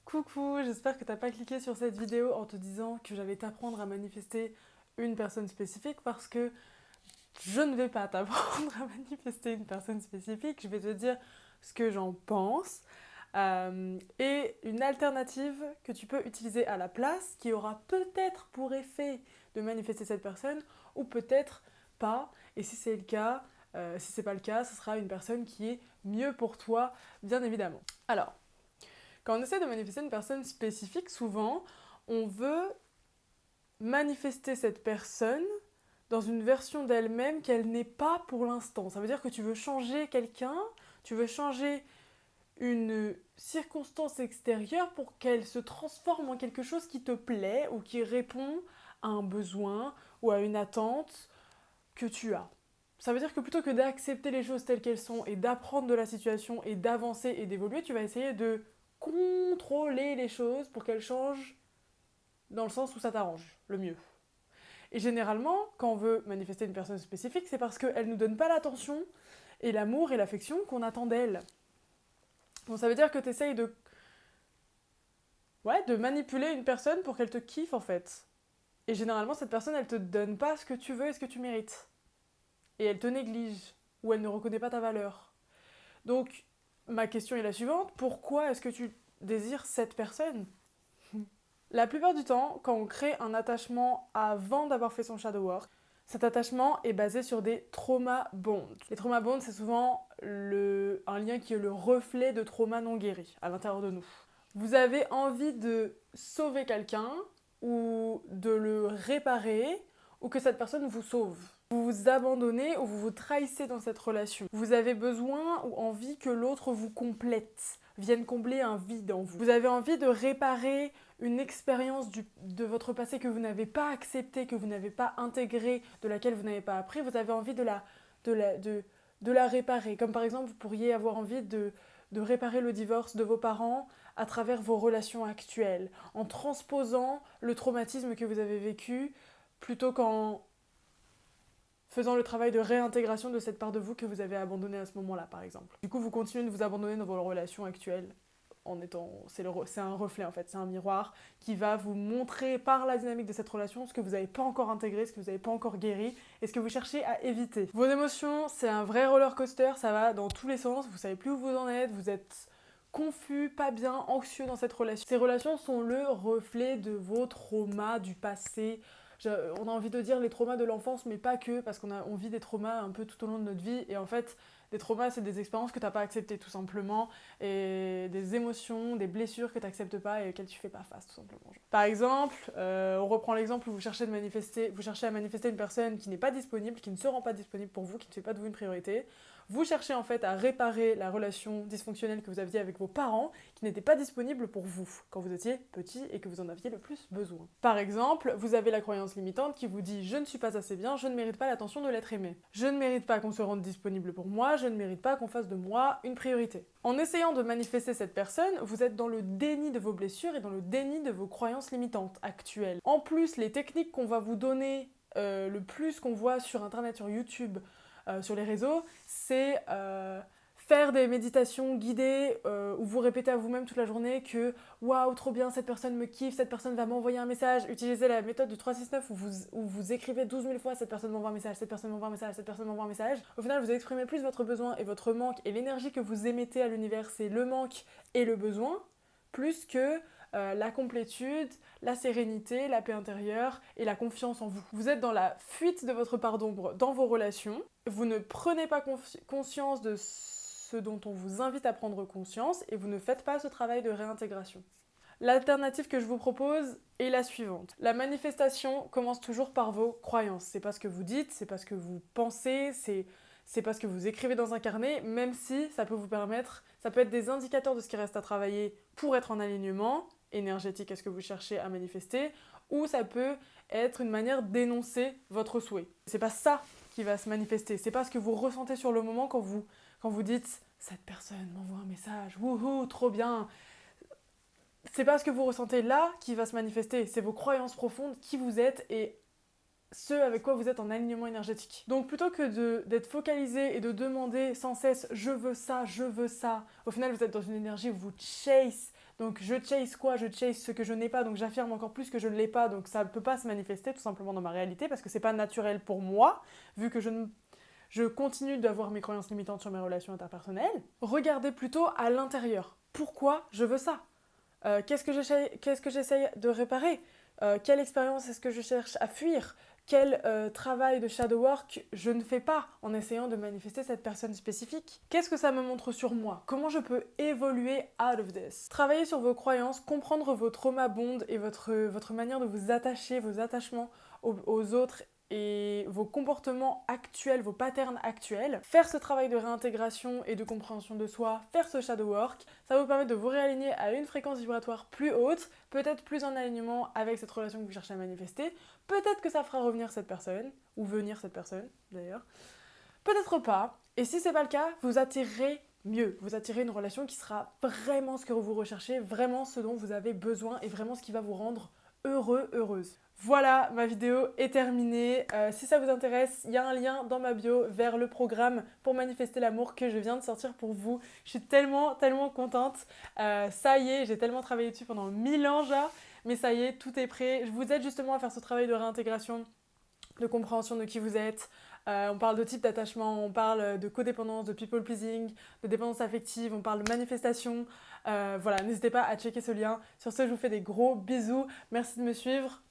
Coucou, j'espère que t'as pas cliqué sur cette vidéo en te disant que j'allais t'apprendre à manifester une personne spécifique parce que je ne vais pas t'apprendre à manifester une personne spécifique, je vais te dire ce que j'en pense et une alternative que tu peux utiliser à la place qui aura peut-être pour effet de manifester cette personne ou peut-être pas. Et si c'est le cas, si c'est pas le cas, ce sera une personne qui est mieux pour toi, bien évidemment. Alors, quand on essaie de manifester une personne spécifique, souvent, on veut manifester cette personne dans une version d'elle-même qu'elle n'est pas pour l'instant. Ça veut dire que tu veux changer quelqu'un, tu veux changer une circonstance extérieure pour qu'elle se transforme en quelque chose qui te plaît ou qui répond à un besoin ou à une attente que tu as. Ça veut dire que plutôt que d'accepter les choses telles qu'elles sont et d'apprendre de la situation et d'avancer et d'évoluer, tu vas essayer de contrôler les choses pour qu'elles changent dans le sens où ça t'arrange le mieux. Et généralement, quand on veut manifester une personne spécifique, c'est parce qu'elle ne nous donne pas l'attention et l'amour et l'affection qu'on attend d'elle. Donc ça veut dire que tu essayes de manipuler une personne pour qu'elle te kiffe en fait. Et généralement, cette personne, elle te donne pas ce que tu veux et ce que tu mérites. Et elle te néglige ou elle ne reconnaît pas ta valeur. Donc, ma question est la suivante, pourquoi est-ce que tu désires cette personne ? La plupart du temps, quand on crée un attachement avant d'avoir fait son shadow work, cet attachement est basé sur des trauma bonds. Les trauma bonds, c'est souvent un lien qui est le reflet de traumas non guéris à l'intérieur de nous. Vous avez envie de sauver quelqu'un ou de le réparer ou que cette personne vous sauve. Vous vous abandonnez ou vous vous trahissez dans cette relation. Vous avez besoin ou envie que l'autre vous complète, vienne combler un vide en vous. Vous avez envie de réparer une expérience de votre passé que vous n'avez pas acceptée, que vous n'avez pas intégrée, de laquelle vous n'avez pas appris. Vous avez envie de la réparer. Comme par exemple, vous pourriez avoir envie de réparer le divorce de vos parents à travers vos relations actuelles, en transposant le traumatisme que vous avez vécu plutôt qu'en faisant le travail de réintégration de cette part de vous que vous avez abandonnée à ce moment-là, par exemple. Du coup, vous continuez de vous abandonner dans vos relations actuelles en étant... C'est un reflet, en fait, c'est un miroir qui va vous montrer par la dynamique de cette relation ce que vous n'avez pas encore intégré, ce que vous n'avez pas encore guéri et ce que vous cherchez à éviter. Vos émotions, c'est un vrai roller coaster, ça va dans tous les sens, vous savez plus où vous en êtes, vous êtes confus, pas bien, anxieux dans cette relation. Ces relations sont le reflet de vos traumas du passé. On a envie de dire les traumas de l'enfance, mais pas que, parce on vit des traumas un peu tout au long de notre vie, et en fait, des traumas, c'est des expériences que t'as pas acceptées, tout simplement, et des émotions, des blessures que t'acceptes pas et auxquelles tu fais pas face, tout simplement. Par exemple, on reprend l'exemple où vous cherchez à manifester une personne qui n'est pas disponible, qui ne se rend pas disponible pour vous, qui ne fait pas de vous une priorité. Vous cherchez en fait à réparer la relation dysfonctionnelle que vous aviez avec vos parents qui n'étaient pas disponibles pour vous quand vous étiez petit et que vous en aviez le plus besoin. Par exemple, vous avez la croyance limitante qui vous dit « je ne suis pas assez bien, je ne mérite pas l'attention de l'être aimé. Je ne mérite pas qu'on se rende disponible pour moi, je ne mérite pas qu'on fasse de moi une priorité. » En essayant de manifester cette personne, vous êtes dans le déni de vos blessures et dans le déni de vos croyances limitantes actuelles. En plus, les techniques qu'on va vous donner, le plus qu'on voit sur internet, sur YouTube, sur les réseaux, c'est faire des méditations guidées où vous répétez à vous-même toute la journée que waouh, trop bien, cette personne me kiffe, cette personne va m'envoyer un message. Utilisez la méthode du 369 où vous écrivez 12 000 fois cette personne m'envoie un message, cette personne m'envoie un message, cette personne m'envoie un message. Au final, vous exprimez plus votre besoin et votre manque et l'énergie que vous émettez à l'univers, c'est le manque et le besoin, plus que la complétude, la sérénité, la paix intérieure et la confiance en vous. Vous êtes dans la fuite de votre part d'ombre dans vos relations, vous ne prenez pas conscience de ce dont on vous invite à prendre conscience et vous ne faites pas ce travail de réintégration. L'alternative que je vous propose est la suivante. La manifestation commence toujours par vos croyances. C'est pas ce que vous dites, c'est pas ce que vous pensez, c'est pas ce que vous écrivez dans un carnet, même si ça peut vous permettre, ça peut être des indicateurs de ce qui reste à travailler pour être en alignement énergétique à ce que vous cherchez à manifester, ou ça peut être une manière d'énoncer votre souhait. C'est pas ça qui va se manifester, c'est pas ce que vous ressentez sur le moment quand vous dites « cette personne m'envoie un message, wouhou, trop bien !» C'est pas ce que vous ressentez là qui va se manifester, c'est vos croyances profondes, qui vous êtes et ce avec quoi vous êtes en alignement énergétique. Donc plutôt que d'être focalisé et de demander sans cesse « je veux ça », au final vous êtes dans une énergie où vous chase Donc je chase quoi? Je chase ce que je n'ai pas, donc j'affirme encore plus que je ne l'ai pas, donc ça ne peut pas se manifester tout simplement dans ma réalité parce que c'est pas naturel pour moi, vu que je continue d'avoir mes croyances limitantes sur mes relations interpersonnelles. Regardez plutôt à l'intérieur. Pourquoi je veux ça? Qu'est-ce que j'essaye de réparer? Quelle expérience est-ce que je cherche à fuir? Quel travail de shadow work je ne fais pas en essayant de manifester cette personne spécifique? Qu'est-ce que ça me montre sur moi? Comment je peux évoluer out of this? Travailler sur vos croyances, comprendre vos trauma bonds et votre manière de vous attacher, vos attachements aux autres et vos comportements actuels, vos patterns actuels, faire ce travail de réintégration et de compréhension de soi, faire ce shadow work, ça va vous permettre de vous réaligner à une fréquence vibratoire plus haute, peut-être plus en alignement avec cette relation que vous cherchez à manifester, peut-être que ça fera revenir cette personne, ou venir cette personne d'ailleurs, peut-être pas, et si c'est pas le cas, vous attirerez mieux, vous attirez une relation qui sera vraiment ce que vous recherchez, vraiment ce dont vous avez besoin et vraiment ce qui va vous rendre heureux, heureuse. Voilà, ma vidéo est terminée. Si ça vous intéresse, il y a un lien dans ma bio vers le programme pour manifester l'amour que je viens de sortir pour vous. Je suis tellement contente. Ça y est, j'ai tellement travaillé dessus pendant 1000 ans déjà, mais ça y est, tout est prêt. Je vous aide justement à faire ce travail de réintégration, de compréhension de qui vous êtes. On parle de type d'attachement, on parle de codépendance, de people pleasing, de dépendance affective, on parle de manifestation. Voilà, n'hésitez pas à checker ce lien. Sur ce, je vous fais des gros bisous. Merci de me suivre.